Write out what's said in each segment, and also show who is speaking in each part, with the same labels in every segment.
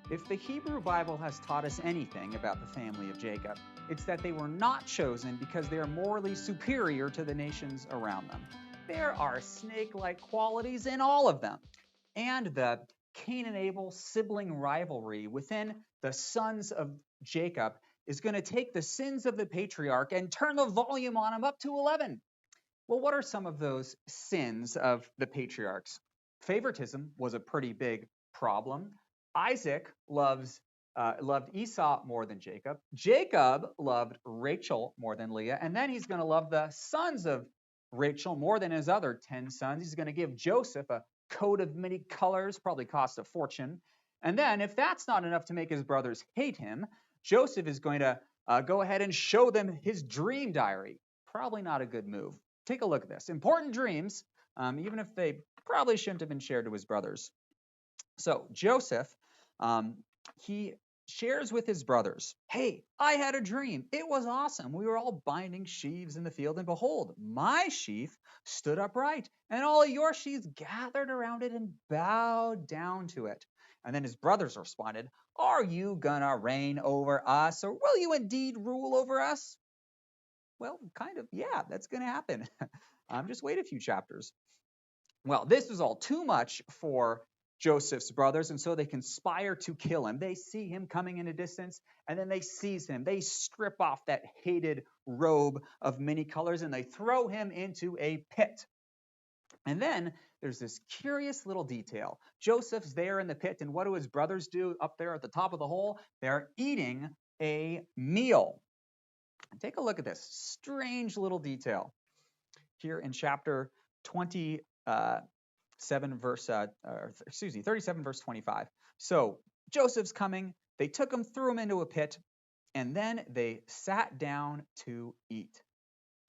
Speaker 1: If the Hebrew Bible has taught us anything about the family of Jacob, it's that they were not chosen because they are morally superior to the nations around them. There are snake-like qualities in all of them. And the Cain and Abel sibling rivalry within the sons of Jacob is going to take the sins of the patriarch and turn the volume on them up to 11. Well, what are some of those sins of the patriarchs? Favoritism was a pretty big problem. Isaac loved Esau more than Jacob. Jacob loved Rachel more than Leah. And then he's going to love the sons of Rachel more than his other 10 sons. He's going to give Joseph a coat of many colors, probably cost a fortune. And then, if that's not enough to make his brothers hate him, Joseph is going to go ahead and show them his dream diary. Probably not a good move. Take a look at this. Important dreams, even if they probably shouldn't have been shared to his brothers. So Joseph, he shares with his brothers, hey, I had a dream. It was awesome. We were all binding sheaves in the field, and behold, my sheaf stood upright, and all your sheaves gathered around it and bowed down to it. And then his brothers responded, are you gonna reign over us, or will you indeed rule over us? Well, kind of, yeah, that's gonna happen. Just wait a few chapters. Well, this was all too much for Joseph's brothers, and so they conspire to kill him. They see him coming in a distance, and then they seize him. They strip off that hated robe of many colors, and they throw him into a pit. And then there's this curious little detail. Joseph's there in the pit, and what do his brothers do up there at the top of the hole? They're eating a meal. Take a look at this strange little detail here in chapter 20. 37 verse 25. So Joseph's coming. They took him, threw him into a pit, and then they sat down to eat.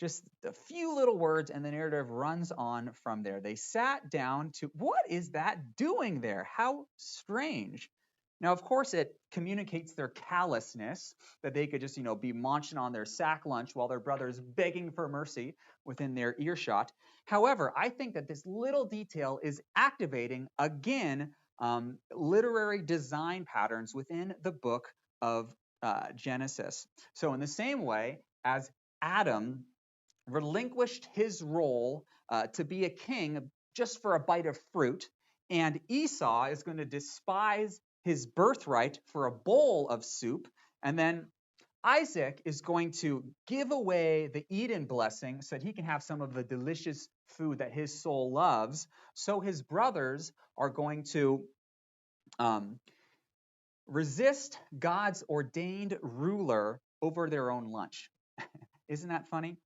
Speaker 1: Just a few little words, and the narrative runs on from there. They sat down to, what is that doing there? How strange. Now, of course, it communicates their callousness, that they could just, be munching on their sack lunch while their brother's begging for mercy within their earshot. However, I think that this little detail is activating, again, literary design patterns within the book of Genesis. So in the same way as Adam relinquished his role to be a king just for a bite of fruit, and Esau is going to despise his birthright for a bowl of soup, and then Isaac is going to give away the Eden blessing so that he can have some of the delicious food that his soul loves. So his brothers are going to resist God's ordained ruler over their own lunch. Isn't that funny?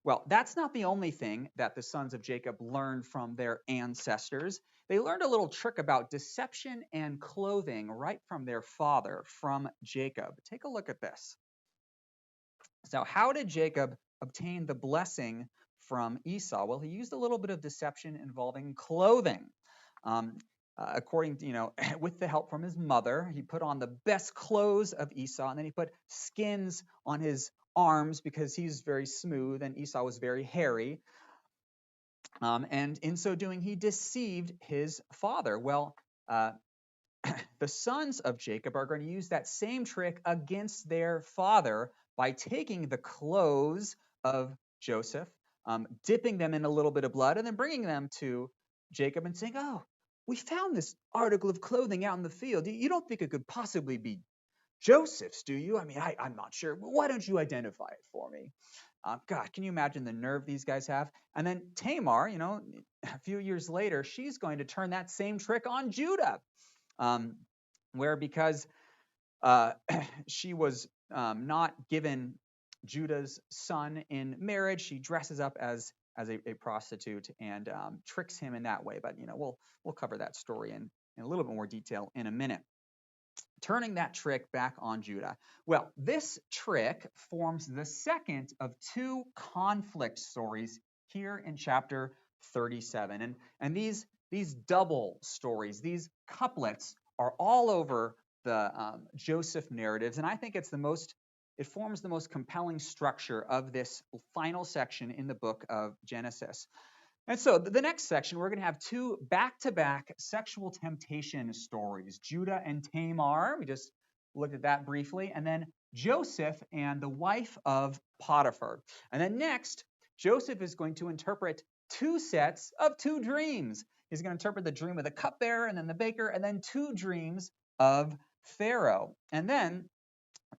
Speaker 1: Well, that's not the only thing that the sons of Jacob learned from their ancestors. They learned a little trick about deception and clothing right from their father, from Jacob. Take a look at this. So how did Jacob obtain the blessing from Esau? Well, he used a little bit of deception involving clothing. According to, with the help from his mother, he put on the best clothes of Esau, and then he put skins on his arms because he's very smooth and Esau was very hairy. And in so doing, he deceived his father. Well, the sons of Jacob are going to use that same trick against their father by taking the clothes of Joseph, dipping them in a little bit of blood, and then bringing them to Jacob and saying, oh, we found this article of clothing out in the field. You don't think it could possibly be Joseph's, do you? I mean, I'm not sure. Why don't you identify it for me? God, can you imagine the nerve these guys have? And then Tamar, a few years later, she's going to turn that same trick on Judah, where because she was not given Judah's son in marriage, she dresses up as a prostitute and tricks him in that way. But we'll cover that story in a little bit more detail in a minute. Turning that trick back on Judah. Well, this trick forms the second of two conflict stories here in chapter 37. And these double stories, these couplets, are all over the Joseph narratives, and I think it forms the most compelling structure of this final section in the book of Genesis. And so the next section, we're going to have two back-to-back sexual temptation stories, Judah and Tamar. We just looked at that briefly. And then Joseph and the wife of Potiphar. And then next, Joseph is going to interpret two sets of two dreams. He's going to interpret the dream of the cupbearer and then the baker, and then two dreams of Pharaoh. And then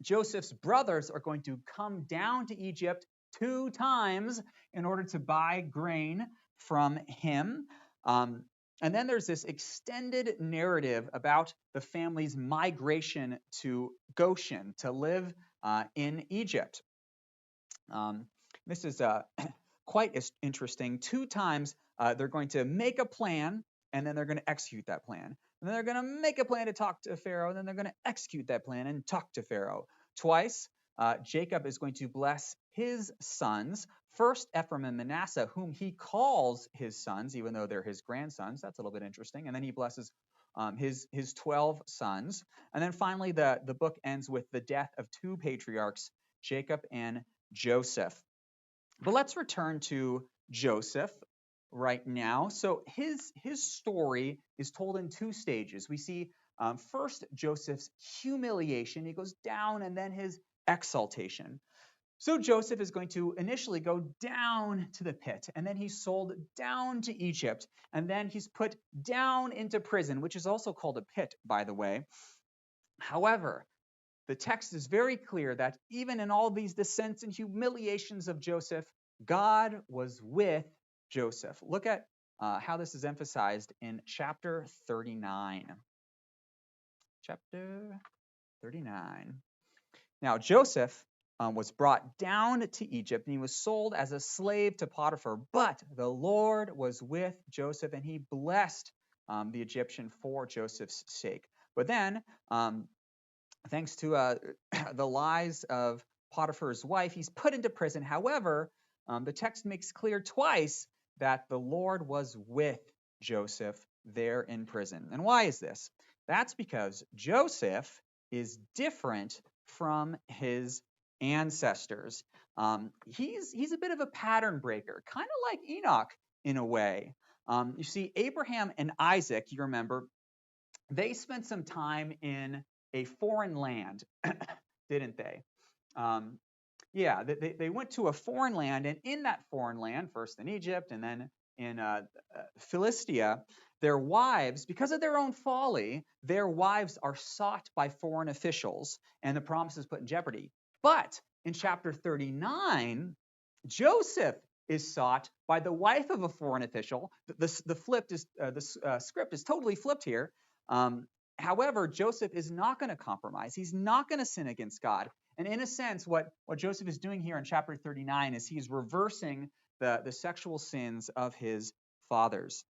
Speaker 1: Joseph's brothers are going to come down to Egypt 2 times in order to buy grain from him. And then there's this extended narrative about the family's migration to Goshen to live in Egypt. This is quite interesting. 2 times they're going to make a plan, and then they're going to execute that plan. And then they're going to make a plan to talk to Pharaoh, and then they're going to execute that plan and talk to Pharaoh. Twice, Jacob is going to bless his sons. First, Ephraim and Manasseh, whom he calls his sons, even though they're his grandsons. That's a little bit interesting. And then he blesses his 12 sons. And then finally, the book ends with the death of 2 patriarchs, Jacob and Joseph. But let's return to Joseph right now. So his story is told in 2 stages. We see first Joseph's humiliation. He goes down, and then his exaltation. So Joseph is going to initially go down to the pit, and then he's sold down to Egypt, and then he's put down into prison, which is also called a pit, by the way. However, the text is very clear that even in all these descents and humiliations of Joseph, God was with Joseph. Look at how this is emphasized in chapter 39. Chapter 39. Now, Joseph was brought down to Egypt, and he was sold as a slave to Potiphar. But the Lord was with Joseph, and he blessed the Egyptian for Joseph's sake. But then, thanks to the lies of Potiphar's wife, he's put into prison. However, the text makes clear twice that the Lord was with Joseph there in prison. And why is this? That's because Joseph is different from his ancestors. He's a bit of a pattern breaker, kind of like Enoch in a way. You see, Abraham and Isaac, you remember, they spent some time in a foreign land, didn't they? Yeah, they went to a foreign land, and in that foreign land, first in Egypt and then in Philistia, their wives, because of their own folly, their wives are sought by foreign officials, and the promise is put in jeopardy. But in chapter 39, Joseph is sought by the wife of a foreign official. The script is totally flipped here. However, Joseph is not going to compromise. He's not going to sin against God. And in a sense, what Joseph is doing here in chapter 39 is he's reversing the sexual sins of his fathers.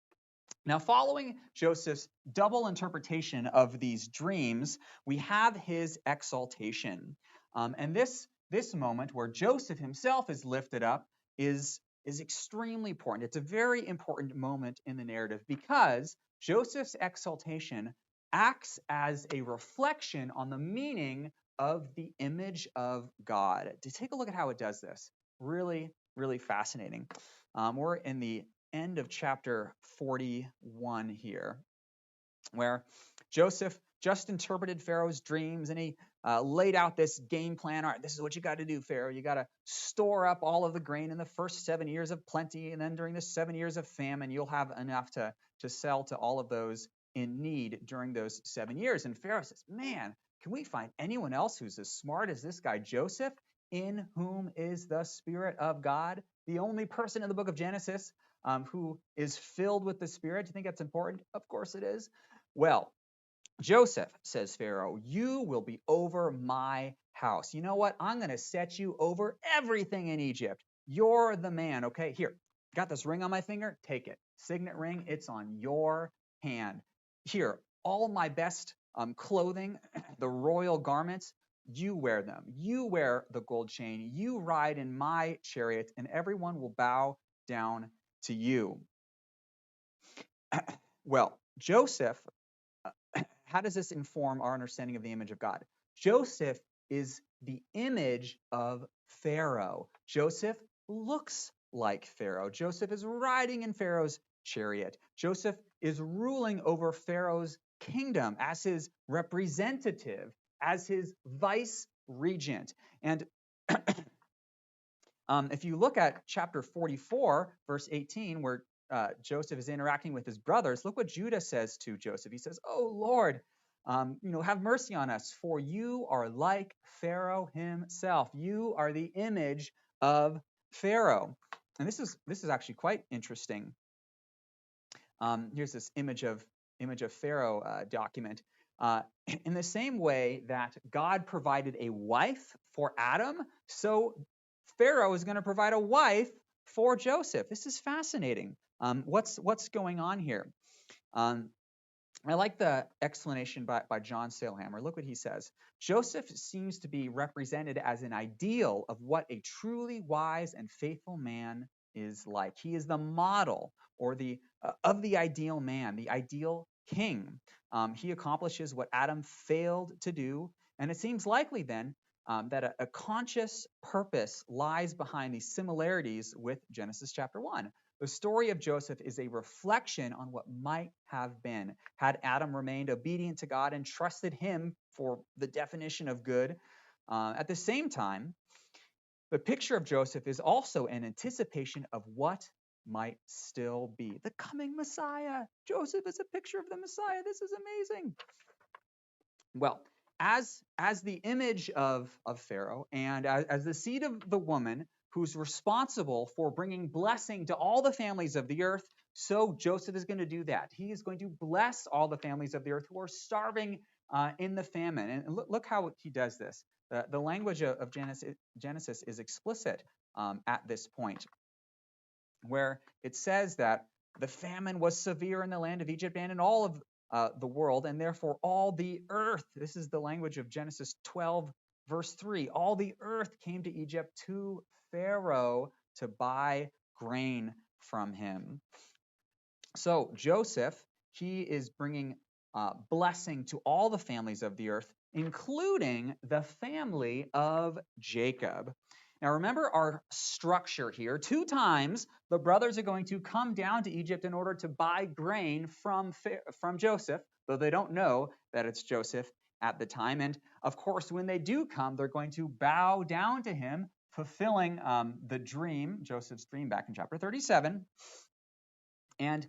Speaker 1: Now, following Joseph's double interpretation of these dreams, we have his exaltation. And this moment where Joseph himself is lifted up is extremely important. It's a very important moment in the narrative because Joseph's exaltation acts as a reflection on the meaning of the image of God. To take a look at how it does this, really, really fascinating. We're in the end of chapter 41 here, where Joseph just interpreted Pharaoh's dreams, and he laid out this game plan. All right, this is what you got to do, Pharaoh. You got to store up all of the grain in the first 7 years of plenty, and then during the 7 years of famine, you'll have enough to sell to all of those in need during those 7 years. And Pharaoh says, man, can we find anyone else who's as smart as this guy Joseph, in whom is the Spirit of God? The only person in the book of Genesis who is filled with the Spirit. Do you think that's important? Of course it is. Well, Joseph, says Pharaoh, you will be over my house. You know what? I'm going to set you over everything in Egypt. You're the man, okay? Here, got this ring on my finger? Take it. Signet ring, it's on your hand. Here, all my best clothing, the royal garments, you wear them. You wear the gold chain. You ride in my chariot, and everyone will bow down to you. Well, Joseph, how does this inform our understanding of the image of God? Joseph is the image of Pharaoh. Joseph looks like Pharaoh. Joseph is riding in Pharaoh's chariot. Joseph is ruling over Pharaoh's kingdom as his representative, as his vice regent. And if you look at chapter 44, verse 18, where Joseph is interacting with his brothers, look what Judah says to Joseph. He says, "Oh Lord, have mercy on us, for you are like Pharaoh himself. You are the image of Pharaoh." And this is actually quite interesting. Here's this image of Pharaoh document. In the same way that God provided a wife for Adam, so Pharaoh is going to provide a wife for Joseph. This is fascinating. What's going on here? I like the explanation by John Sailhammer. Look what he says. Joseph seems to be represented as an ideal of what a truly wise and faithful man is like. He is the model or of the ideal man, the ideal king. He accomplishes what Adam failed to do, and it seems likely then that a conscious purpose lies behind these similarities with Genesis chapter 1. The story of Joseph is a reflection on what might have been had Adam remained obedient to God and trusted him for the definition of good. At the same time, the picture of Joseph is also an anticipation of what might still be. The coming Messiah. Joseph is a picture of the Messiah. This is amazing. Well, as the image of Pharaoh and as the seed of the woman who's responsible for bringing blessing to all the families of the earth, so Joseph is going to do that. He is going to bless all the families of the earth who are starving in the famine. And look how he does this. The language of Genesis is explicit at this point, where it says that the famine was severe in the land of Egypt and in all of the world, and therefore all the earth, this is the language of Genesis 12, verse 3, all the earth came to Egypt to Pharaoh to buy grain from him. So Joseph, he is bringing blessing to all the families of the earth, including the family of Jacob. Now remember our structure here. 2 times the brothers are going to come down to Egypt in order to buy grain from Joseph, though they don't know that it's Joseph at the time. And of course, when they do come, they're going to bow down to him, fulfilling the dream, Joseph's dream back in chapter 37. And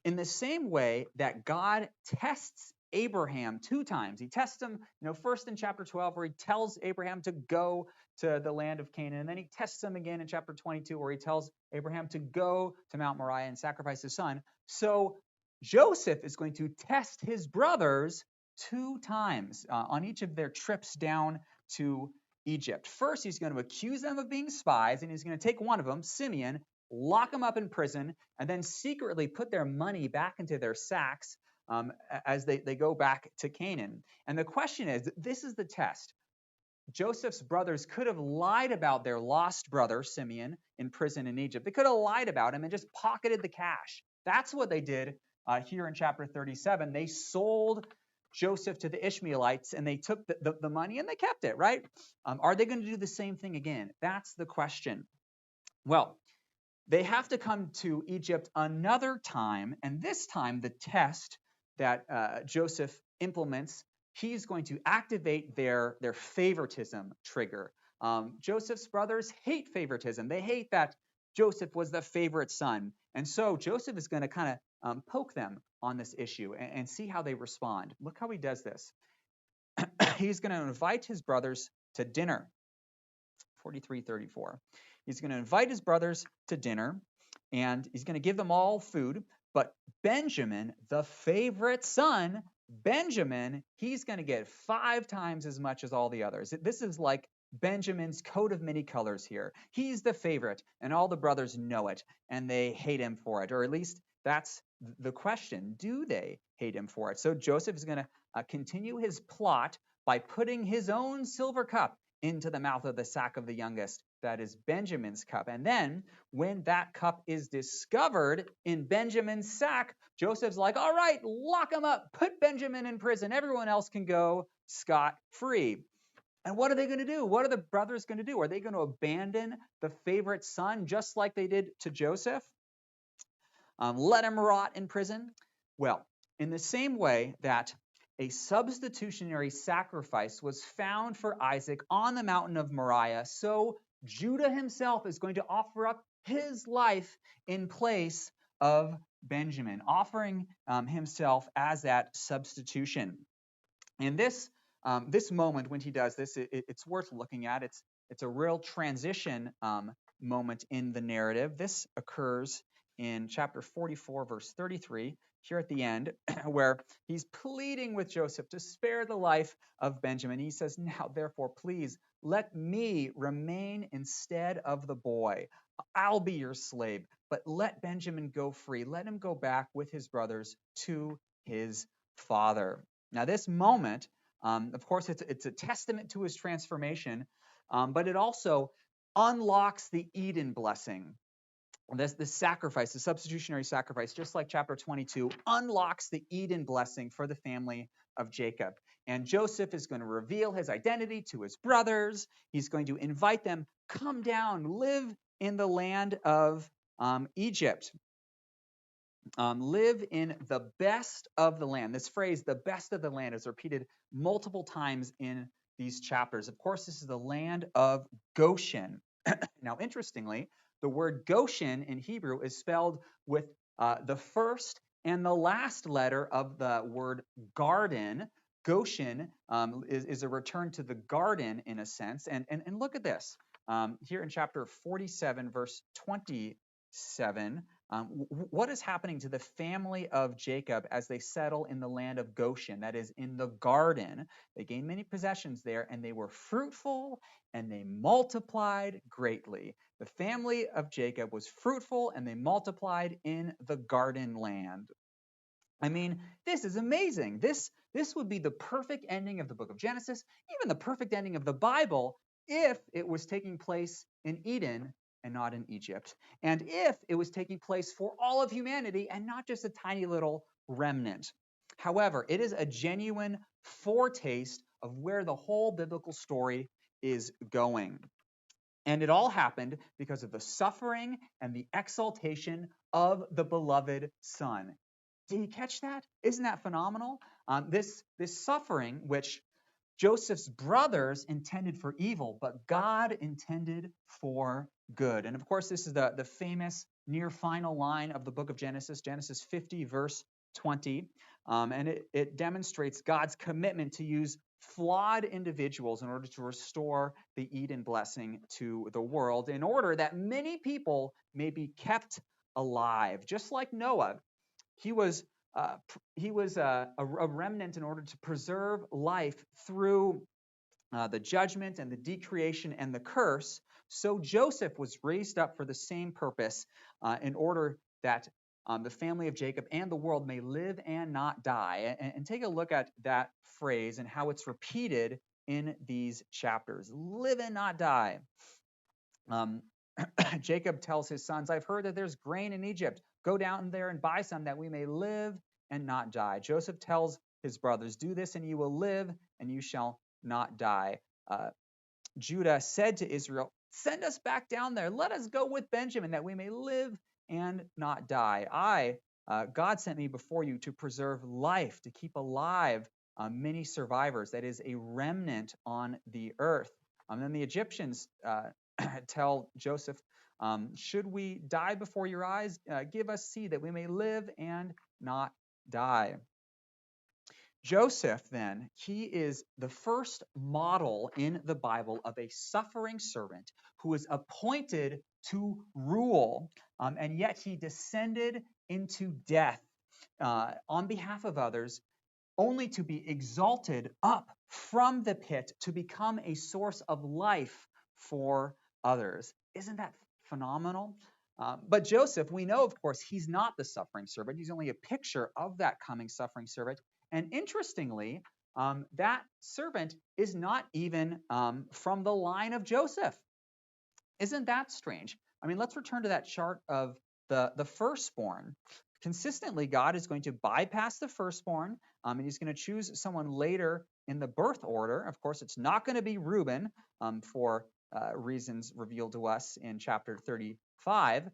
Speaker 1: in the same way that God tests Abraham 2 times. He tests him, first in chapter 12, where he tells Abraham to go to the land of Canaan. And then he tests him again in chapter 22, where he tells Abraham to go to Mount Moriah and sacrifice his son. So Joseph is going to test his brothers 2 times on each of their trips down to Egypt. First, he's going to accuse them of being spies, and he's going to take one of them, Simeon, lock them up in prison, and then secretly put their money back into their sacks as they go back to Canaan. And the question is, this is the test. Joseph's brothers could have lied about their lost brother, Simeon, in prison in Egypt. They could have lied about him and just pocketed the cash. That's what they did here in chapter 37. They sold Joseph to the Ishmaelites, and they took the money and they kept it, right? Are they going to do the same thing again? That's the question. Well, they have to come to Egypt another time, and this time the test that Joseph implements, he's going to activate their favoritism trigger. Joseph's brothers hate favoritism. They hate that Joseph was the favorite son. And so Joseph is going to kind of poke them on this issue and see how they respond. Look how he does this. He's going to invite his brothers to dinner. 43:34. He's going to invite his brothers to dinner, and he's going to give them all food. But Benjamin, the favorite son, Benjamin, he's going to get 5 times as much as all the others. This is like Benjamin's coat of many colors here. He's the favorite, and all the brothers know it, and they hate him for it. Or at least that's the question. Do they hate him for it? So Joseph is going to continue his plot by putting his own silver cup into the mouth of the sack of the youngest, that is Benjamin's cup. And then when that cup is discovered in Benjamin's sack, Joseph's like, all right, lock him up, put Benjamin in prison. Everyone else can go scot-free. And what are they going to do? What are the brothers going to do? Are they going to abandon the favorite son just like they did to Joseph? Let him rot in prison? Well, in the same way that a substitutionary sacrifice was found for Isaac on the mountain of Moriah, so Judah himself is going to offer up his life in place of Benjamin, offering himself as that substitution. And this moment when he does this, it's worth looking at. It's a real transition moment in the narrative. This occurs in chapter 44, verse 33, here at the end, where he's pleading with Joseph to spare the life of Benjamin. He says, "Now, therefore, please let me remain instead of the boy. I'll be your slave, but let Benjamin go free. Let him go back with his brothers to his father." Now, this moment, of course, it's a testament to his transformation, but it also unlocks the Eden blessing. The sacrifice, the substitutionary sacrifice, just like chapter 22, unlocks the Eden blessing for the family of Jacob. And Joseph is going to reveal his identity to his brothers. He's going to invite them, come down, live in the land of Egypt. Live in the best of the land. This phrase, the best of the land, is repeated multiple times in these chapters. Of course, this is the land of Goshen. Now, interestingly, the word Goshen in Hebrew is spelled with the first and the last letter of the word garden. Goshen is a return to the garden in a sense. And look at this. Here in chapter 47, verse 27, what is happening to the family of Jacob as they settle in the land of Goshen, that is, in the garden? They gained many possessions there, and they were fruitful, and they multiplied greatly. The family of Jacob was fruitful, and they multiplied in the garden land. I mean, this is amazing. This would be the perfect ending of the book of Genesis, even the perfect ending of the Bible, if it was taking place in Eden and not in Egypt, and if it was taking place for all of humanity and not just a tiny little remnant. However, it is a genuine foretaste of where the whole biblical story is going. And it all happened because of the suffering and the exaltation of the beloved Son. Did you catch that? Isn't that phenomenal? This suffering, which Joseph's brothers intended for evil, but God intended for good. And of course, this is the famous near final line of the book of Genesis, Genesis 50, verse 20. And it demonstrates God's commitment to use flawed individuals in order to restore the Eden blessing to the world, in order that many people may be kept alive. Just like Noah, he was a remnant in order to preserve life through the judgment and the decreation and the curse. So Joseph was raised up for the same purpose, in order that the family of Jacob and the world may live and not die. And take a look at that phrase and how it's repeated in these chapters. Live and not die. Jacob tells his sons, "I've heard that there's grain in Egypt. Go down there and buy some that we may live and not die." Joseph tells his brothers, "Do this and you will live and you shall not die." Judah said to Israel, "Send us back down there. Let us go with Benjamin that we may live and not die. God sent me before you to preserve life, to keep alive many survivors, that is, a remnant on the earth." Then the Egyptians tell Joseph, "Should we die before your eyes? Give us seed that we may live and not die." Joseph, then, he is the first model in the Bible of a suffering servant who is appointed to rule, and yet he descended into death on behalf of others, only to be exalted up from the pit to become a source of life for others. Isn't that phenomenal? But Joseph, we know, of course, he's not the suffering servant. He's only a picture of that coming suffering servant. And interestingly, that servant is not even from the line of Joseph. Isn't that strange? I mean, let's return to that chart of the firstborn. consistently, God is going to bypass the firstborn, and he's going to choose someone later in the birth order. Of course, it's not going to be Reuben for reasons revealed to us in chapter 35.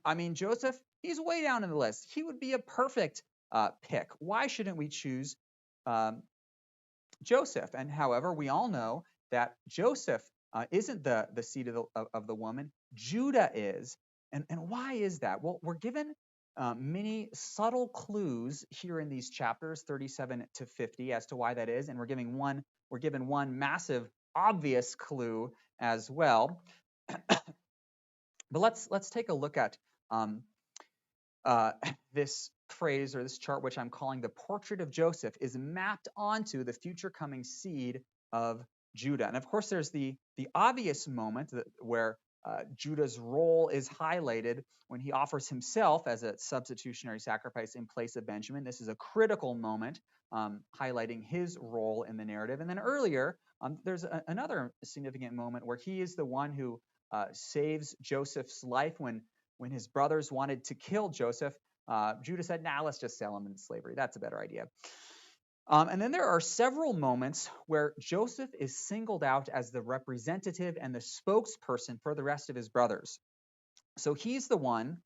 Speaker 1: I mean, Joseph, he's way down in the list. He would be a perfect pick. Why shouldn't we choose Joseph? And however, we all know that Joseph isn't the seed of the woman. Judah is. And why is that? Well, we're given many subtle clues here in these chapters 37 to 50 as to why that is, and we're given one massive obvious clue as well. But let's take a look at this phrase or this chart, which I'm calling the portrait of Joseph, is mapped onto the future coming seed of Judah. And of course, there's the obvious moment where Judah's role is highlighted when he offers himself as a substitutionary sacrifice in place of Benjamin. This is a critical moment, highlighting his role in the narrative. And then earlier, there's another significant moment where he is the one who saves Joseph's life when his brothers wanted to kill Joseph. Judah said, "Nah, let's just sell him into slavery. That's a better idea." And then there are several moments where Joseph is singled out as the representative and the spokesperson for the rest of his brothers. So he's the one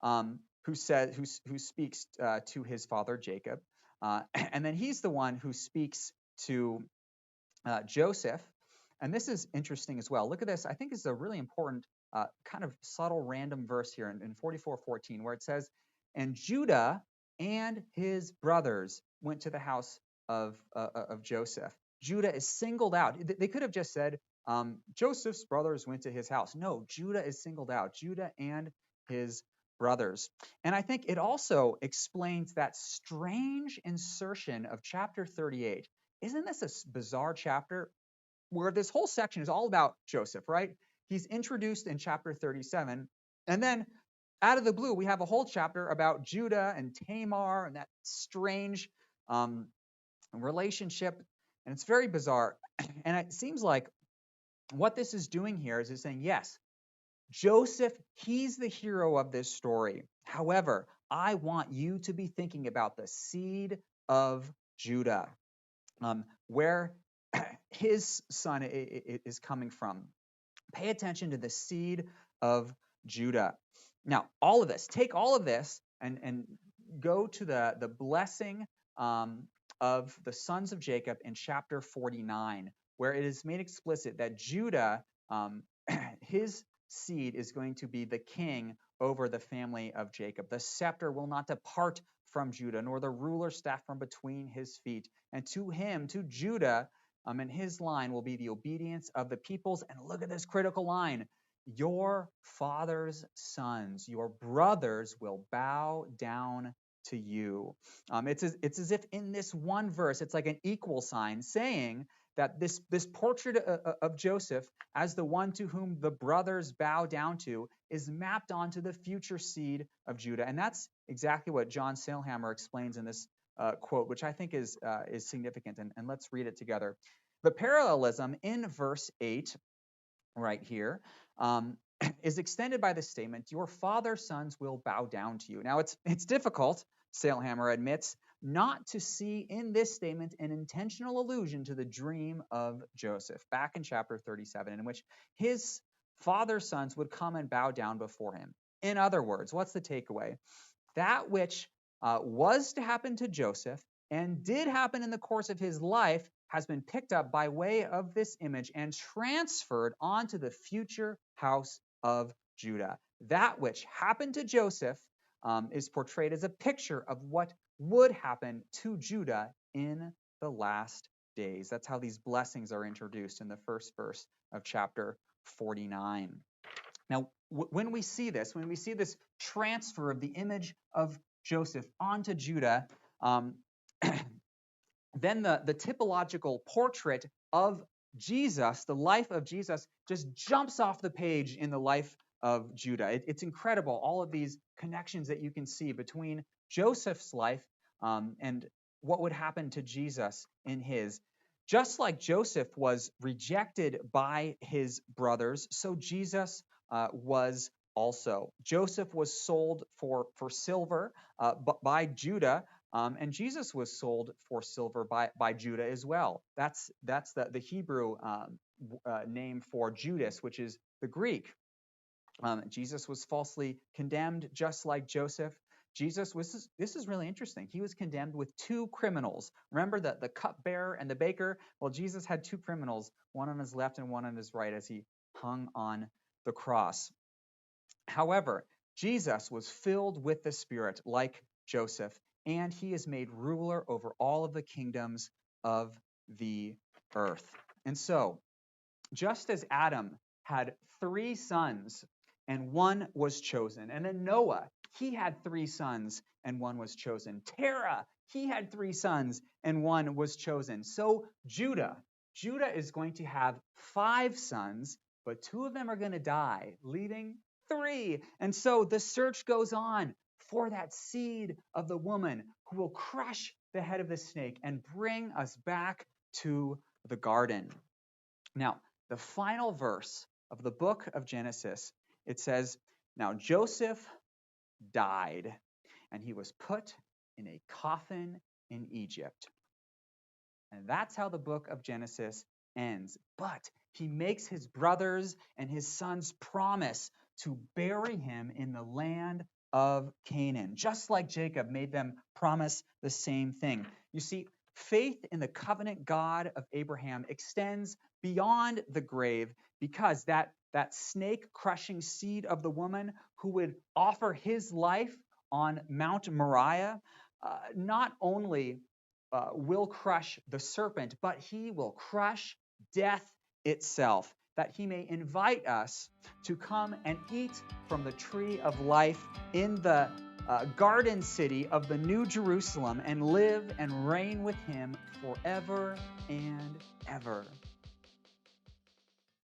Speaker 1: who speaks to his father Jacob, and then he's the one who speaks to Joseph. And this is interesting as well. Look at this. I think this is a really important kind of subtle random verse here in 44:14, where it says, "And Judah and his brothers went to the house of Joseph." Judah is singled out. They could have just said, Joseph's brothers went to his house. No, Judah is singled out. Judah and his brothers. And I think it also explains that strange insertion of chapter 38. Isn't this a bizarre chapter where this whole section is all about Joseph, right? He's introduced in chapter 37. And then out of the blue, we have a whole chapter about Judah and Tamar and that strange relationship. And it's very bizarre. And it seems like what this is doing here is it's saying, yes, Joseph, he's the hero of this story. However, I want you to be thinking about the seed of Judah, where his son is coming from. Pay attention to the seed of Judah. Now, take all of this and go to the blessing of the sons of Jacob in chapter 49, where it is made explicit that Judah, his seed is going to be the king over the family of Jacob. The scepter will not depart from Judah, nor the ruler's staff from between his feet. And to him, to Judah, and his line will be the obedience of the peoples. And look at this critical line: your father's sons, your brothers will bow down to you. It's as if in this one verse, it's like an equal sign saying that this portrait of Joseph as the one to whom the brothers bow down to is mapped onto the future seed of Judah. And that's exactly what John Sailhammer explains in this quote, which I think is significant. And let's read it together. The parallelism in verse 8 right here is extended by the statement, your father's sons will bow down to you. Now, it's difficult, Sailhammer admits, not to see in this statement an intentional allusion to the dream of Joseph back in chapter 37, in which his father's sons would come and bow down before him. In other words, what's the takeaway? That which was to happen to Joseph and did happen in the course of his life has been picked up by way of this image and transferred onto the future house of Judah. That which happened to Joseph is portrayed as a picture of what would happen to Judah in the last days. That's how these blessings are introduced in the first verse of chapter 49. Now, when we see this transfer of the image of Joseph onto Judah, then the typological portrait of Jesus, the life of Jesus, just jumps off the page in the life of Judah. It's incredible, all of these connections that you can see between Joseph's life and what would happen to Jesus in his. Just like Joseph was rejected by his brothers, so Jesus was also. Joseph was sold for silver by Judah, and Jesus was sold for silver by Judah as well. That's the Hebrew name for Judas, which is the Greek. Jesus was falsely condemned, just like Joseph. This is really interesting. He was condemned with two criminals. Remember the cupbearer and the baker? Well, Jesus had two criminals, one on his left and one on his right, as he hung on the cross. However, Jesus was filled with the Spirit like Joseph, and he is made ruler over all of the kingdoms of the earth. And so, just as Adam had 3 sons and one was chosen, and then Noah, he had 3 sons and one was chosen. Terah, he had 3 sons and one was chosen. So Judah is going to have 5 sons, but 2 of them are going to die, leaving 3. And so the search goes on for that seed of the woman who will crush the head of the snake and bring us back to the garden. Now, the final verse of the book of Genesis, it says, "Now Joseph died, and he was put in a coffin in Egypt." And that's how the book of Genesis ends. But he makes his brothers and his sons promise to bury him in the land of Canaan, just like Jacob made them promise the same thing. You see, faith in the covenant God of Abraham extends beyond the grave, because that snake-crushing seed of the woman who would offer his life on Mount Moriah not only will crush the serpent, but he will crush death itself, that he may invite us to come and eat from the tree of life in the garden city of the New Jerusalem and live and reign with him forever and ever.